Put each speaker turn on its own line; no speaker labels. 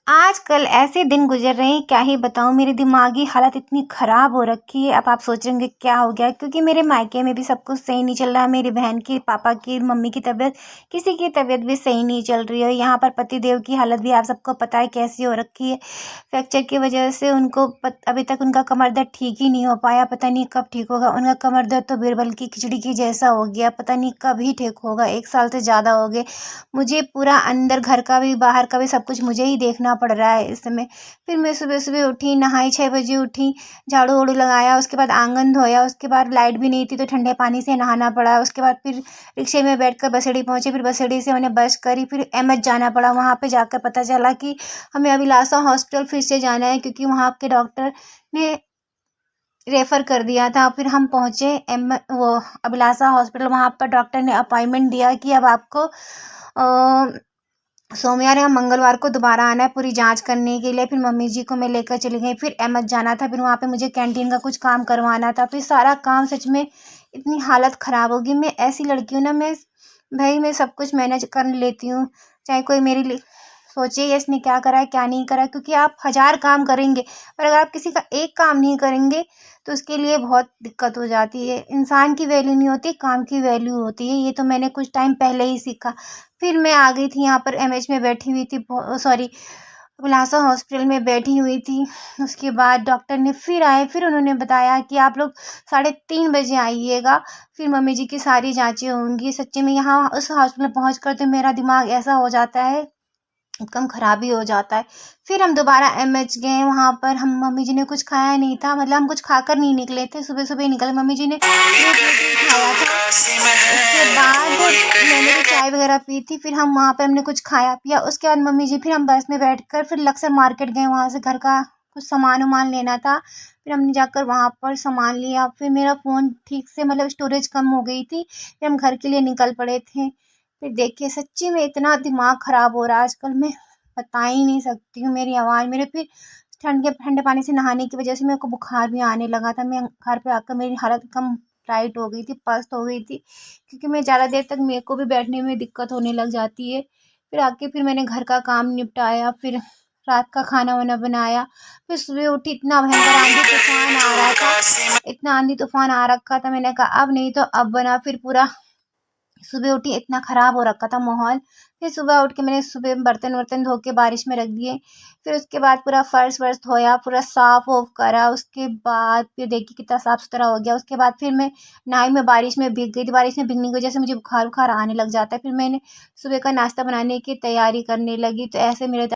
आजकल ऐसे दिन गुजर रहे हैं, क्या ही बताऊँ। मेरी दिमागी हालत इतनी ख़राब हो रखी है। अब आप सोच रहे होंगे क्या हो गया, क्योंकि मेरे मायके में भी सब कुछ सही नहीं चल रहा। मेरी बहन की, पापा की, मम्मी की तबीयत, किसी की तबीयत भी सही नहीं चल रही है। यहाँ पर पतिदेव की हालत भी आप सबको पता है कैसी हो रखी है। फ्रैक्चर की वजह से उनको अभी तक उनका कमर दर्द ठीक ही नहीं हो पाया। पता नहीं कब ठीक होगा। उनका कमर दर्द तो बीरबल की खिचड़ी की जैसा हो गया। पता नहीं कब ही ठीक होगा। 1 साल से ज़्यादा हो गए। मुझे पूरा अंदर घर का भी, बाहर का भी सब कुछ मुझे ही देखना पड़ रहा है इस समय। फिर मैं सुबह-सुबह उठी, नहाई, 6 बजे उठी, झाड़ू-वाड़ू लगाया, उसके बाद आंगन धोया, उसके बाद लाइट भी नहीं थी तो ठंडे पानी से नहाना पड़ा। उसके बाद फिर रिक्शे में बैठकर बसेड़ी पहुँची, फिर बसेड़ी से मैंने बस करी, फिर एमएच जाना पड़ा। वहाँ पे जाकर पता चला कि हमें अभिलाषा हॉस्पिटल फिर से जाना है, क्योंकि वहाँ के डॉक्टर ने रेफ़र कर दिया था। फिर हम पहुँचे वो अभिलाषा हॉस्पिटल। वहाँ पर डॉक्टर ने अपॉइंटमेंट दिया कि अब आपको सोमवार या मंगलवार को दोबारा आना है पूरी जांच करने के लिए। फिर मम्मी जी को मैं लेकर चली गई। फिर एमएच जाना था। फिर वहाँ पे मुझे कैंटीन का कुछ काम करवाना था। फिर सारा काम, सच में इतनी हालत ख़राब होगी। मैं ऐसी लड़की हूँ ना, मैं सब कुछ मैनेज कर लेती हूँ। चाहे कोई मेरे लिए सोचे ये इसने क्या करा है, क्या नहीं करा है, क्योंकि आप 1000 काम करेंगे, पर अगर आप किसी का एक काम नहीं करेंगे तो उसके लिए बहुत दिक्कत हो जाती है। इंसान की वैल्यू नहीं होती, काम की वैल्यू होती है। ये तो मैंने कुछ टाइम पहले ही सीखा। फिर मैं आ गई थी यहाँ पर, एमएच में बैठी हुई थी, सॉरी, अभिलाषा हॉस्पिटल में बैठी हुई थी। उसके बाद डॉक्टर ने फिर आए, फिर उन्होंने बताया कि आप लोग 3:30 बजे आइएगा, फिर मम्मी जी की सारी जाँचें होंगी। सच्ची में यहाँ उस हॉस्पिटल पहुँच कर तो मेरा दिमाग ऐसा हो जाता है, एकदम ख़राब ही हो जाता है। फिर हम दोबारा एमएच गए। वहाँ पर हम, मम्मी जी ने कुछ खाया नहीं था, मतलब हम कुछ खाकर नहीं निकले थे, सुबह-सुबह ही निकले। मम्मी जी ने फ्रूट खाया था। उसके बाद मैंने तो चाय वगैरह पी थी। फिर हम वहाँ पे हमने कुछ खाया-पिया। उसके बाद मम्मी जी, फिर हम बस में बैठकर फिर लक्सर मार्केट गए। वहाँ से घर का कुछ सामान-वामान लेना था। फिर हमने जाकर वहाँ पर सामान लिया। फिर मेरा फ़ोन ठीक से, मतलब स्टोरेज कम हो गई थी। फिर हम घर के लिए निकल पड़े थे। फिर देखिए, सच्ची में इतना दिमाग ख़राब हो रहा है आजकल, मैं बता ही नहीं सकती हूँ। मेरी आवाज़, मेरे फिर ठंडे पानी से नहाने की वज़ह से मेरे को बुखार भी आने लगा था। मैं घर पे आकर, मेरी हालत एकदम टाइट हो गई थी, पस्त हो गई थी, क्योंकि मैं ज़्यादा देर तक, मेरे को भी बैठने में दिक्कत होने लग जाती है। फिर आके फिर मैंने घर का काम निपटाया, फिर रात का खाना-वाना बनाया। फिर सुबह उठी, इतना भयंकर आंधी-तूफ़ान आ रहा था, इतना आंधी-तूफ़ान आ रखा था। मैंने कहा अब नहीं तो अब बना। फिर पूरा सुबह उठी, इतना ख़राब हो रखा था माहौल। फिर सुबह उठ के मैंने सुबह बर्तन-वर्तन धो के बारिश में रख दिए। फिर उसके बाद पूरा फ़र्श-वर्श धोया, पूरा साफ़-वाफ़ करा। उसके बाद फिर देखिए कितना साफ़-सुथरा हो गया। उसके बाद फिर मैं नहाई, मैं बारिश में भीग गई थी। बारिश में भीगने की वज़ह से मुझे बुखार-वुखार आने लग जाता है। फिर मैंने सुबह का नाश्ता बनाने की तैयारी करने लगी, तो ऐसे मेरे